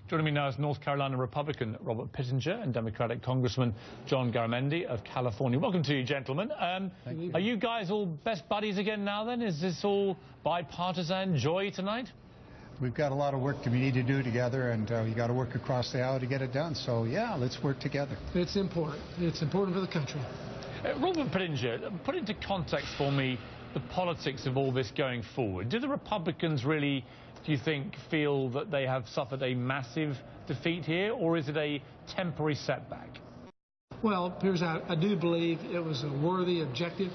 Joining me now is North Carolina Republican Robert Pittenger and Democratic Congressman John Garamendi of California. Welcome to you, gentlemen. Are you guys all best buddies again now then? Is this all bipartisan joy tonight? We've got a lot of work we need to do together, and you got to work across the aisle to get it done. So, yeah, let's work together. It's important. It's important for the country. Robert Pittenger, put into context for me the politics of all this going forward. Do the Republicans really, do you think, feel that they have suffered a massive defeat here, or is it a temporary setback? Well, Piers, I do believe it was a worthy objective.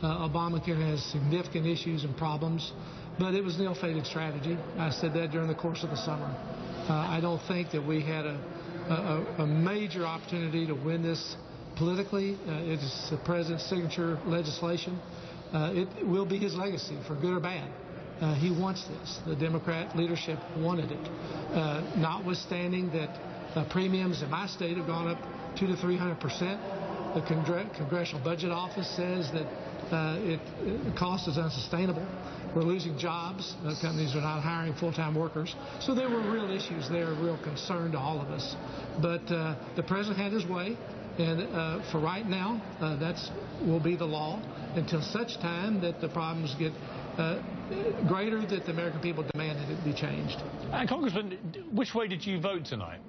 Obamacare has significant issues and problems, but it was an ill-fated strategy. I said that during the course of the summer. I don't think that we had a major opportunity to win this politically. It is the president's signature legislation. It will be his legacy, for good or bad. He wants this. The Democrat leadership wanted it. Notwithstanding that premiums in my state have gone up 200 to 300%. The Congressional Budget Office says that the cost is unsustainable. We're losing jobs. Companies are not hiring full-time workers. So there were real issues there, real concern to all of us. But the president had his way, and for right now, that will be the law until such time that the problems get greater, that the American people demanded it be changed. Congressman, which way did you vote tonight?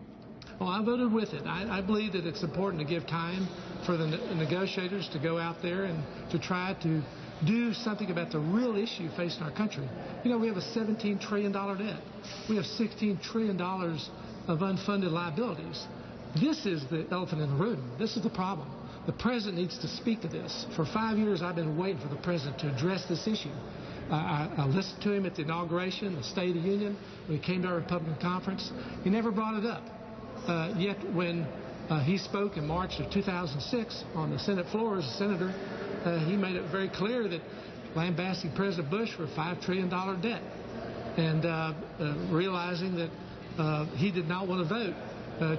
Well, I voted with it. I believe that it's important to give time for the negotiators to go out there and to try to do something about the real issue facing our country. You know, we have a $17 trillion debt. We have $16 trillion of unfunded liabilities. This is the elephant in the room. This is the problem. The president needs to speak to this. For 5 years, I've been waiting for the president to address this issue. I listened to him at the inauguration, the State of the Union, when he came to our Republican conference. He never brought it up. Yet when he spoke in March of 2006 on the Senate floor as a senator, he made it very clear that lambasting President Bush for a $5 trillion debt, and realizing that he did not want to vote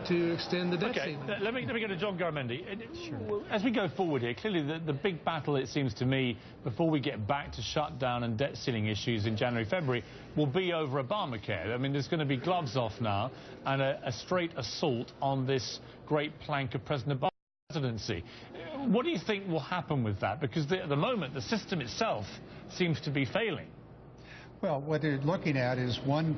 to extend the debt ceiling. Let me go to John Garamendi. Sure. As we go forward here, clearly the big battle, it seems to me, before we get back to shutdown and debt ceiling issues in January, February, will be over Obamacare. I mean, there's going to be gloves off now and a straight assault on this great plank of President Obama's presidency. What do you think will happen with that? Because at the moment, the system itself seems to be failing. Well, what they're looking at is one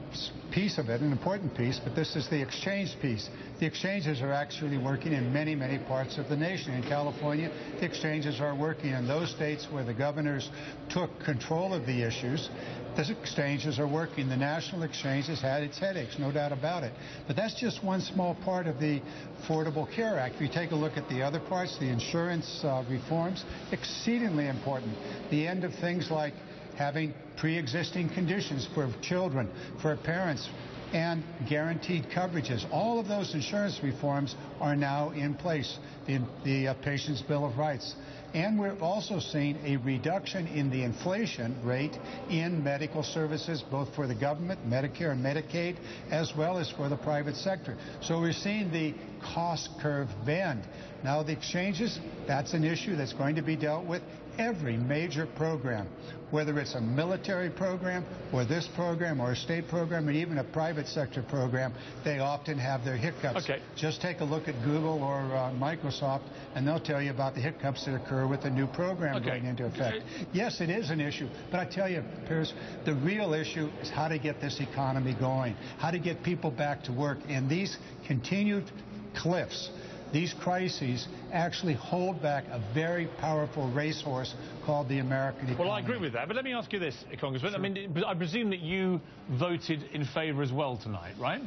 piece of it, an important piece, but this is the exchange piece. The exchanges are actually working in many, many parts of the nation. In California, the exchanges are working in those states where the governors took control of the issues. The exchanges are working. The national exchange has had its headaches, no doubt about it. But that's just one small part of the Affordable Care Act. If you take a look at the other parts, the insurance reforms, exceedingly important. The end of things like having pre-existing conditions for children, for parents, and guaranteed coverages. All of those insurance reforms are now in place in the Patient's Bill of Rights. And we're also seeing a reduction in the inflation rate in medical services, both for the government, Medicare and Medicaid, as well as for the private sector. So we're seeing the cost curve bend. Now the exchanges, that's an issue that's going to be dealt with. Every major program, whether it's a military program or this program or a state program or even a private sector program, they often have their hiccups. Okay. Just take a look at Google or Microsoft, and they'll tell you about the hiccups that occur with the new program going into effect. Yes, it is an issue, but I tell you, Piers, the real issue is how to get this economy going, how to get people back to work, and these continued cliffs, these crises actually hold back a very powerful racehorse called the American economy. Well, I agree with that, but let me ask you this, Congressman. Sure. I mean, I presume that you voted in favor as well tonight, right?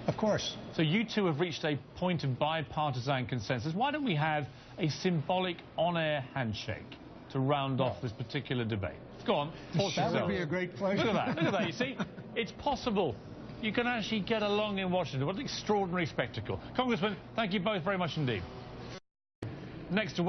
Of course. So you two have reached a point of bipartisan consensus. Why don't we have a symbolic on-air handshake to round off this particular debate? Go on, force yourself. That would be a great pleasure. Look at that, look at that, you see? It's possible. You can actually get along in Washington. What an extraordinary spectacle. Congressman, thank you both very much indeed. Next to